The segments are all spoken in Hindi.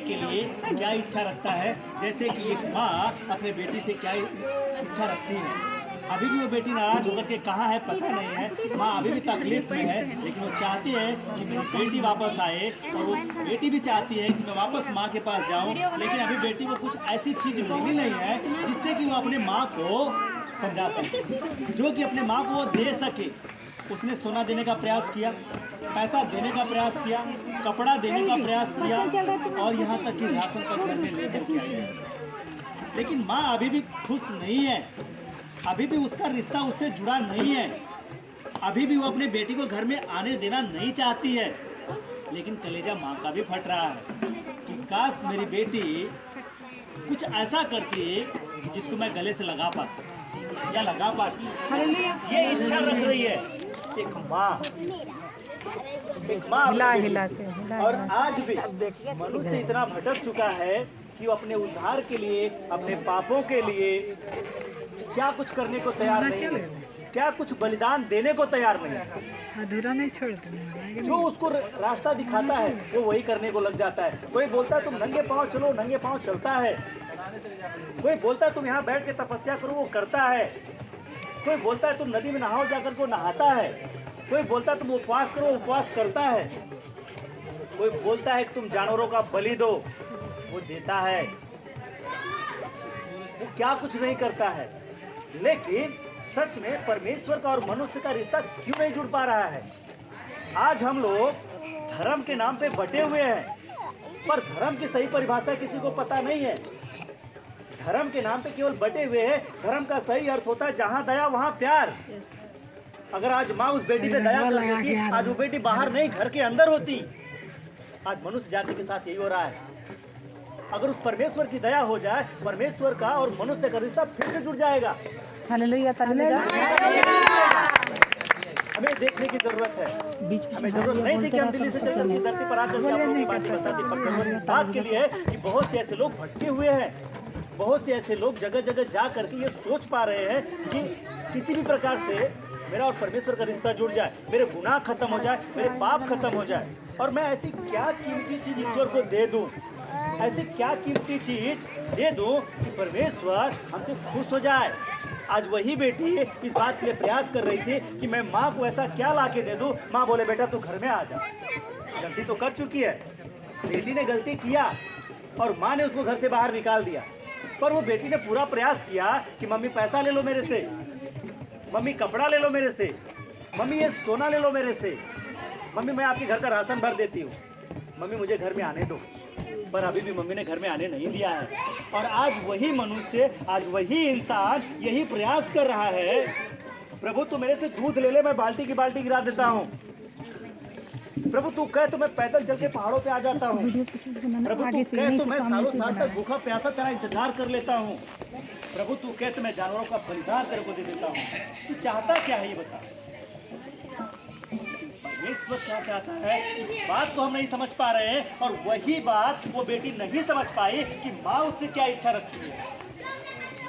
के लिए क्या इच्छा रखता है, जैसे कि एक माँ अपने बेटी से क्या इच्छा रखती है। अभी भी वो बेटी नाराज होकर के कहाँ है पता नहीं है, माँ अभी भी तकलीफ में है, लेकिन वो चाहती है कि मेरी बेटी वापस आए, और वो बेटी भी चाहती है कि मैं वापस माँ के पास जाऊँ, लेकिन अभी बेटी को कुछ ऐसी चीज़ मिली नहीं है जिससे कि वो अपने माँ को समझा सके, जो कि अपने माँ को वो दे सके। उसने सोना देने का प्रयास किया, पैसा देने का प्रयास किया, कपड़ा देने का प्रयास किया, और यहाँ तक कि राशन तक घर में लेकर के आई, लेकिन माँ अभी भी खुश नहीं है। अभी भी उसका रिश्ता उससे जुड़ा नहीं है। अभी भी वो अपने बेटी को घर में आने देना नहीं चाहती है। लेकिन कलेजा माँ का भी फट रहा है कि काश मेरी बेटी कुछ ऐसा करती जिसको मैं गले से लगा पाती या लगा पाती। ये इच्छा रख रही है एक माँ, और आज भी मनुष्य इतना भटक चुका है कि वो अपने उद्धार के लिए, अपने पापों के लिए क्या कुछ करने को तैयार नहीं है, क्या कुछ बलिदान देने को तैयार नहीं है। अधूरा नहीं छोड़ते, जो उसको रास्ता दिखाता है वो वही करने को लग जाता है। कोई बोलता है तुम नंगे पांव चलो, नंगे पांव चलता है। कोई बोलता है तुम यहाँ बैठ के तपस्या करो, वो करता है। कोई बोलता है तुम नदी में नहाओ, जाकर को नहाता है। कोई बोलता है तुम उपवास करो, उपवास करता है। कोई बोलता है कि तुम जानवरों का बलि दो, वो देता है। वो क्या कुछ नहीं करता है। लेकिन सच में परमेश्वर का और मनुष्य का रिश्ता क्यों नहीं जुड़ पा रहा है? आज हम लोग धर्म के नाम पे बटे हुए हैं, पर धर्म की सही परिभाषा किसी को पता नहीं है। धर्म के नाम पे केवल बटे हुए हैं। धर्म का सही अर्थ होता है जहाँ दया वहाँ प्यार। अगर आज माँ उस बेटी पे दया कर देती, आज वो बेटी बाहर नहीं घर के अंदर होती। आज मनुष्य जाति के साथ यही हो रहा है। अगर उस परमेश्वर की दया हो जाए, परमेश्वर का और मनुष्य का रिश्ता फिर से जुड़ जाएगा। Hallelujah, hallelujah. हमें देखने की जरूरत है। हमें जरूरत नहीं थी कि हम दिल्ली से चलकर इस धरती पर आकर आप लोगों की बातें बताते, पर जरूरत इस बात के लिए है कि बहुत से ऐसे लोग भटके हुए हैं। बहुत से ऐसे लोग जगह जगह जा करके ये सोच पा रहे हैं कि किसी भी प्रकार से मेरा और परमेश्वर का रिश्ता जुड़ जाए, मेरे गुनाह खत्म हो जाए, मेरे पाप खत्म हो जाए, और मैं ऐसी क्या कीमती चीज ईश्वर को दे दूं, ऐसी क्या कीमती चीज दे दूं कि परमेश्वर हमसे खुश हो जाए। आज वही बेटी इस बात के लिए प्रयास कर रही थी कि मैं माँ को ऐसा क्या ला के दे दूं। माँ बोले बेटा तू घर में आ जा। गलती तो कर चुकी है, बेटी ने गलती किया और माँ ने उसको घर से बाहर निकाल दिया। पर वो बेटी ने पूरा प्रयास किया कि मम्मी पैसा ले लो मेरे से, मम्मी कपड़ा ले लो मेरे से, मम्मी ये सोना ले लो मेरे से, मम्मी मैं आपके घर का राशन भर देती हूँ, मम्मी मुझे घर में आने दो। पर अभी भी मम्मी ने घर में आने नहीं दिया है। और आज वही मनुष्य, आज वही इंसान यही प्रयास कर रहा है, प्रभु तू मेरे से दूध ले ले, मैं बाल्टी की बाल्टी गिरा देता हूँ। प्रभु तू कहे तो मैं पैदल चल के पहाड़ों पे आ जाता हूँ। प्रभु तू कहे तो मैं सालों साल तक भूखा प्यासा तेरा इंतजार कर लेता हूँ। प्रभु तू कहे तो मैं जानवरों का बलिदान तेरे को दे देता हूँ। तू चाहता क्या है ये बता। परमेश्वर क्या चाहता है इस बात को हम नहीं समझ पा रहे हैं, और वही बात वो बेटी नहीं समझ पाई कि माँ उससे क्या इच्छा रखती है।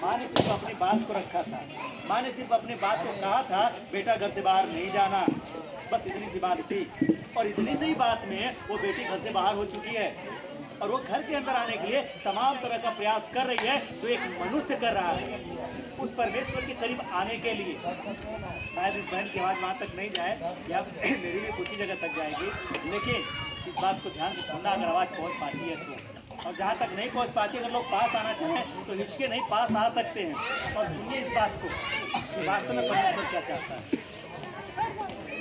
माँ ने सिर्फ अपनी बात को रखा था, माँ ने सिर्फ अपनी बात को कहा था बेटा घर से बाहर नहीं जाना, बस इतनी सी बात थी। और इतनी सी बात में वो बेटी घर से बाहर हो चुकी है, और वो घर के अंदर आने के लिए तमाम तरह का प्रयास कर रही है जो एक मनुष्य कर रहा है उस परमेश्वर के करीब आने के लिए। शायद इस बहन की आवाज़ वहाँ तक नहीं जाए या मेरी भी कुछ जगह तक जाएगी, लेकिन इस बात को ध्यान से सुनना अगर आवाज़ पहुँच पाती है तो। और जहाँ तक नहीं पहुँच पाती, अगर लोग पास आना चाहें तो हिचके नहीं पास आ सकते हैं। और सुनिए इस बात को कि वास्तव में परमेश्वर क्या चाहता है,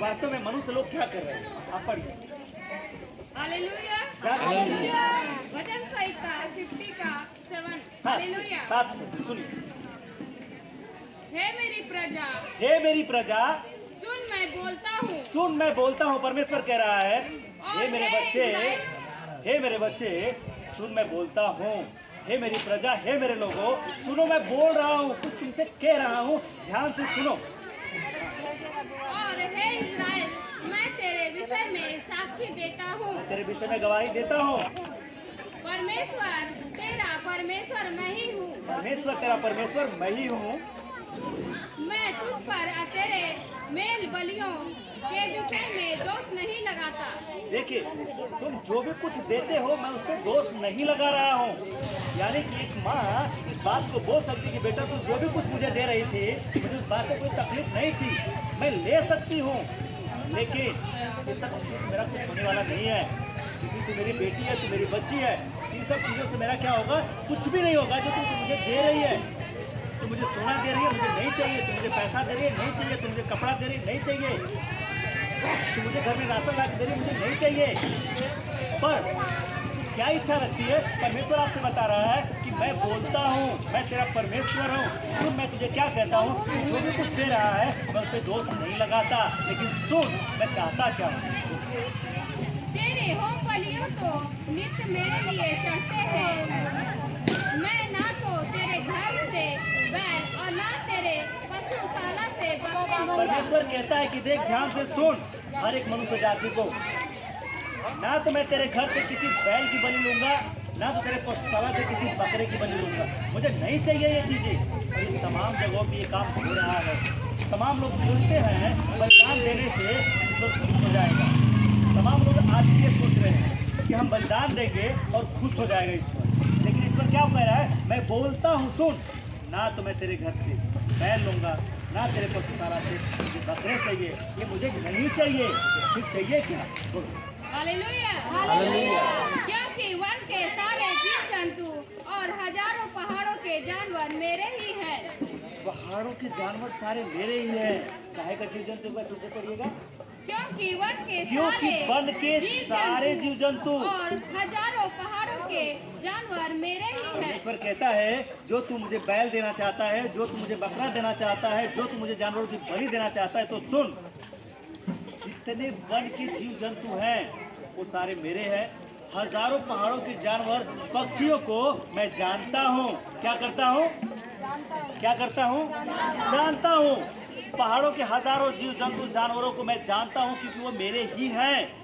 वास्तव में मनुष्य लोग क्या कर रहे हैं। आप पढ़िए हालेलुया, वचन संहिता 50 का 7। हालेलुया। साथ सुनिए, हे मेरी प्रजा, हे मेरी प्रजा सुन मैं बोलता हूँ, सुन मैं बोलता हूँ। परमेश्वर कह रहा है हे मेरे बच्चे, हे मेरे बच्चे सुन मैं बोलता हूँ। हे मेरी प्रजा, हे मेरे लोगों सुनो, मैं बोल रहा हूँ, कुछ तुमसे कह रहा हूँ, ध्यान से सुनो। और हे इस्राएल, मैं तेरे विषय में साक्षी देता हूँ, तेरे विषय में गवाही देता हूँ। परमेश्वर तेरा परमेश्वर मैं ही हूँ, परमेश्वर तेरा परमेश्वर मैं ही हूँ। मैं तुझ पर तेरे मेल बलियों के विषय में दोष नहीं लगाता। देखिए, तुम जो भी कुछ देते हो मैं उस पर दोष नहीं लगा रहा हूँ। यानी कि एक माँ इस बात को बोल सकती कि बेटा तू जो भी कुछ मुझे दे रही थी मुझे उस बात से कोई तकलीफ नहीं थी, मैं ले सकती हूँ, लेकिन ये सब चीज़ मेरा कुछ होने वाला नहीं है, क्योंकि तू मेरी बेटी है, तू मेरी बच्ची है। इन सब चीज़ों से मेरा क्या होगा? कुछ भी नहीं होगा। जो तू मुझे दे रही है, तू मुझे सोना दे रही है, मुझे नहीं चाहिए। तू मुझे पैसा दे रही है, नहीं चाहिए। तू मुझे कपड़ा दे रही है, नहीं चाहिए। तू मुझे घर में राशन ला के दे रही है, मुझे नहीं चाहिए। पर क्या इच्छा रखती है? परमेश्वर आपसे बता रहा है कि मैं बोलता हूँ, मैं तेरा परमेश्वर हूँ। सुन, मैं तुझे क्या कहता हूँ, जो भी कुछ दे रहा है मैं उस पर दोष नहीं लगाता, लेकिन सुन मैं चाहता क्या हूँ। तेरे होम बलियों तो नित्य मेरे लिए चढ़ते हैं। मैं ना तो तेरे घर से बैल और ना तेरे पशुशाला से बकरे लूंगा। परमेश्वर कहता है कि देख, ध्यान से सुन हर एक मनुष्य जाति को, ना तो मैं तेरे घर से किसी बैल की बलि लूंगा, ना तो तेरे पशुशाला से किसी बकरे की बलि लूंगा। मुझे नहीं चाहिए ये चीजें। और ये तमाम जगहों पे ये काम हो रहा है। तमाम लोग सोचते हैं बलिदान देने से ईश्वर खुश हो जाएगा। तमाम लोग आज ये सोच रहे हैं कि हम बलिदान देंगे और खुश हो जाएगा ईश्वर, लेकिन ईश्वर क्या कह रहा है? मैं बोलता हूँ, सुन, ना तो मैं तेरे घर से बैल लूंगा, ना तेरे पशुशाला से मुझे बकरे चाहिए। ये मुझे नहीं चाहिए। फिर चाहिए क्या? बोलो। Hallelujah, hallelujah. क्योंकि वन के सारे जीव जंतु और हजारों पहाड़ों के जानवर मेरे ही हैं। पहाड़ों के जानवर सारे मेरे ही हैं। काहे का जीव जंतु का तुझे पढ़िएगा? क्योंकि वन के क्योंकि वन के सारे जीव जंतु और हजारों पहाड़ों के जानवर मेरे ही हैं। ईश्वर कहता है जो तू मुझे बैल देना चाहता है, जो तू मुझे बकरा देना चाहता है, जो तू मुझे जानवरों की बलि देना चाहता है, तो सुन, जितने वन के जीव जंतु हैं वो सारे मेरे हैं। हजारों पहाड़ों के जानवर पक्षियों को मैं जानता हूँ। क्या करता हूँ? क्या करता हूँ? जानता हूँ। पहाड़ों के हजारों जीव जंतु जानवरों को मैं जानता हूँ, क्योंकि वो मेरे ही हैं।